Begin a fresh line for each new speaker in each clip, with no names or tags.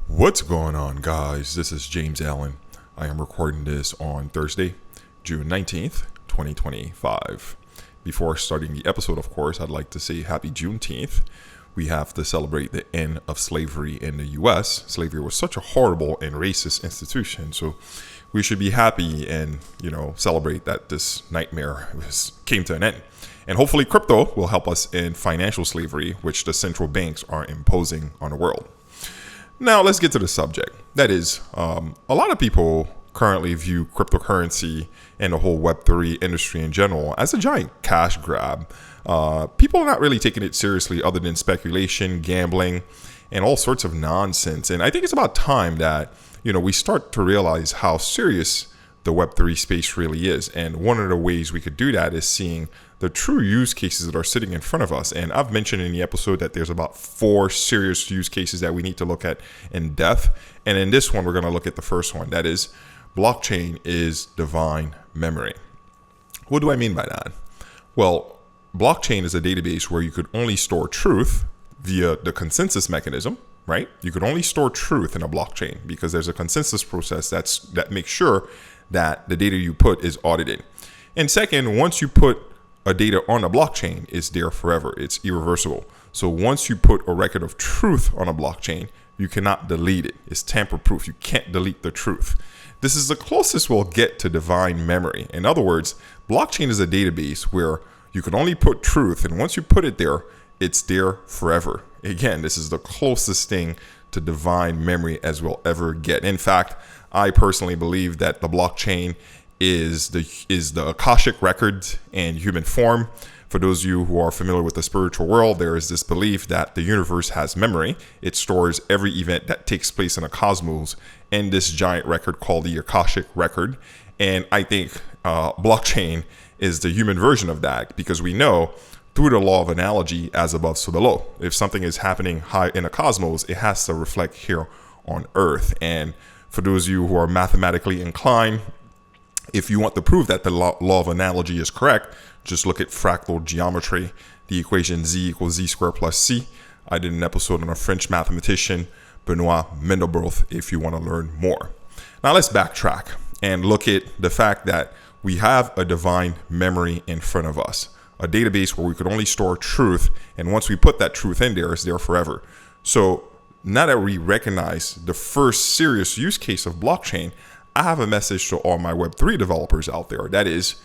What's going on, guys? This is James Allen. I am recording this on Thursday, June 19th, 2025. Before starting the episode, of course, I'd like to say happy Juneteenth. We have to celebrate the end of slavery in the U.S. Slavery was such a horrible and racist institution, so we should be happy and, celebrate that this nightmare came to an end. And hopefully crypto will help us in financial slavery, which the central banks are imposing on the world. Now, let's get to the subject. That is, a lot of people currently view cryptocurrency and the whole Web3 industry in general as a giant cash grab. People are not really taking it seriously other than speculation, gambling, and all sorts of nonsense. And I think it's about time that, we start to realize how serious the Web3 space really is. And one of the ways we could do that is seeing the true use cases that are sitting in front of us. And I've mentioned in the episode that there's about 4 serious use cases that we need to look at in depth. And in this one, we're going to look at the first one. That is, blockchain is divine memory. What do I mean by that? Well, blockchain is a database where you could only store truth via the consensus mechanism, right? You could only store truth in a blockchain because there's a consensus process that makes sure that the data you put is audited. And second, once you put a data on a blockchain, it's there forever. It's irreversible. So once you put a record of truth on a blockchain, you cannot delete it. It's tamper-proof. You can't delete the truth. This is the closest we'll get to divine memory. In other words, blockchain is a database where you can only put truth, and once you put it there, it's there forever. Again, this is the closest thing to divine memory as we'll ever get. In fact, I personally believe that the blockchain is the Akashic records in human form. For those of you who are familiar with the spiritual world, there is this belief that the universe has memory. It stores every event that takes place in a cosmos in this giant record called the Akashic record. And I think blockchain is the human version of that, because we know through the law of analogy, as above, so below. If something is happening high in a cosmos, it has to reflect here on Earth. And for those of you who are mathematically inclined, if you want to prove that the law of analogy is correct, just look at fractal geometry, the equation z equals z squared plus c. I did an episode on a French mathematician, Benoit Mendelbrot, if you want to learn more. Now let's backtrack and look at the fact that we have a divine memory in front of us, a database where we could only store truth, and once we put that truth in there, it's there forever. So now that we recognize the first serious use case of blockchain, I have a message to all my Web3 developers out there. That is,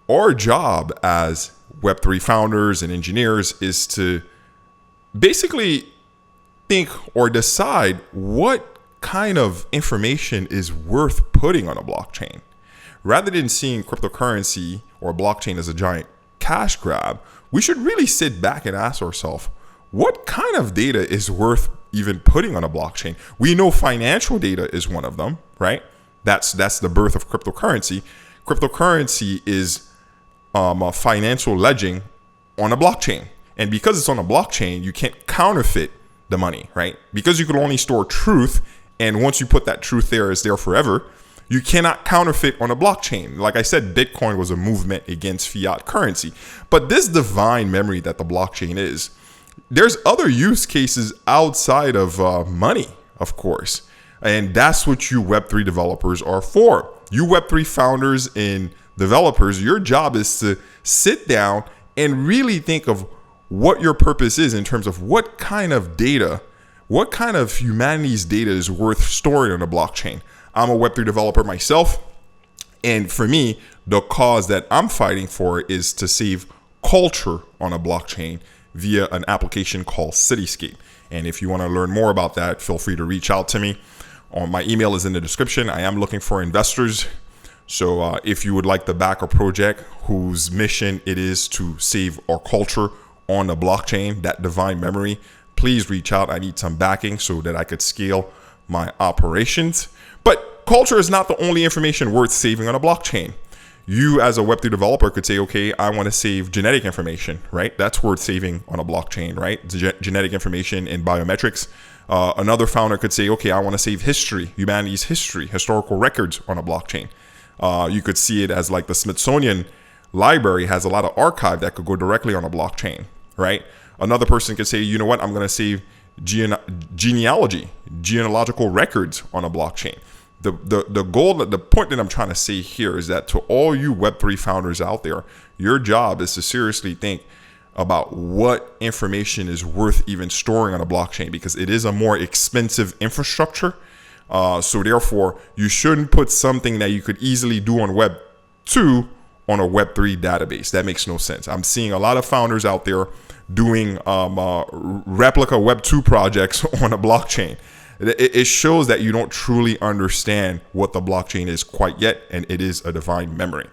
our job as Web3 founders and engineers is to basically think or decide what kind of information is worth putting on a blockchain. Rather than seeing cryptocurrency or blockchain as a giant cash grab, we should really sit back and ask ourselves, what kind of data is worth even putting on a blockchain? We know financial data is one of them, right? That's the birth of cryptocurrency. Cryptocurrency is a financial ledging on a blockchain. And because it's on a blockchain, you can't counterfeit the money, right? Because you can only store truth, and once you put that truth there, it's there forever. You cannot counterfeit on a blockchain. Like I said, Bitcoin was a movement against fiat currency. But this divine memory that the blockchain is, there's other use cases outside of money, of course. And that's what you Web3 developers are for. You Web3 founders and developers, your job is to sit down and really think of what your purpose is in terms of what kind of data, what kind of humanity's data is worth storing on a blockchain. I'm a Web3 developer myself. And for me, the cause that I'm fighting for is to save culture on a blockchain via an application called Cityscape. And if you want to learn more about that, feel free to reach out to me. My email is in the description. I am looking for investors. So if you would like to back a project whose mission it is to save our culture on the blockchain, that divine memory, please reach out. I need some backing so that I could scale my operations. But culture is not the only information worth saving on a blockchain. You as a Web3 developer could say, okay, I want to save genetic information, right? That's worth saving on a blockchain, right? Genetic information and biometrics. Another founder could say, okay, I want to save history, humanity's history, historical records on a blockchain. You could see it as like the Smithsonian library has a lot of archive that could go directly on a blockchain, right? Another person could say, you know what, I'm going to save genealogy, genealogical records on a blockchain. The point that I'm trying to say here is that to all you Web3 founders out there, your job is to seriously think about what information is worth even storing on a blockchain, because it is a more expensive infrastructure. So therefore, you shouldn't put something that you could easily do on Web 2 on a Web3 database. That makes no sense. I'm seeing a lot of founders out there doing replica Web 2 projects on a blockchain. It shows that you don't truly understand what the blockchain is quite yet, and it is a divine memory.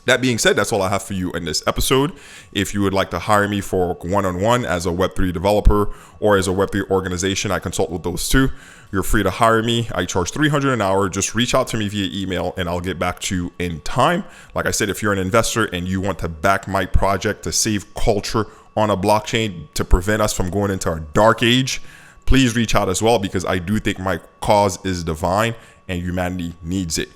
That being said, that's all I have for you in this episode. If you would like to hire me for one-on-one as a Web3 developer or as a Web3 organization, I consult with those too. You're free to hire me. I charge $300 an hour. Just reach out to me via email and I'll get back to you in time. Like I said, if you're an investor and you want to back my project to save culture on a blockchain to prevent us from going into a dark age, please reach out as well, because I do think my cause is divine and humanity needs it.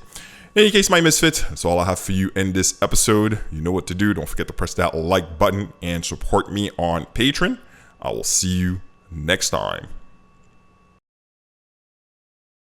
In any case, my misfits, that's all I have for you in this episode. You know what to do. Don't forget to press that like button and support me on Patreon. I will see you next time.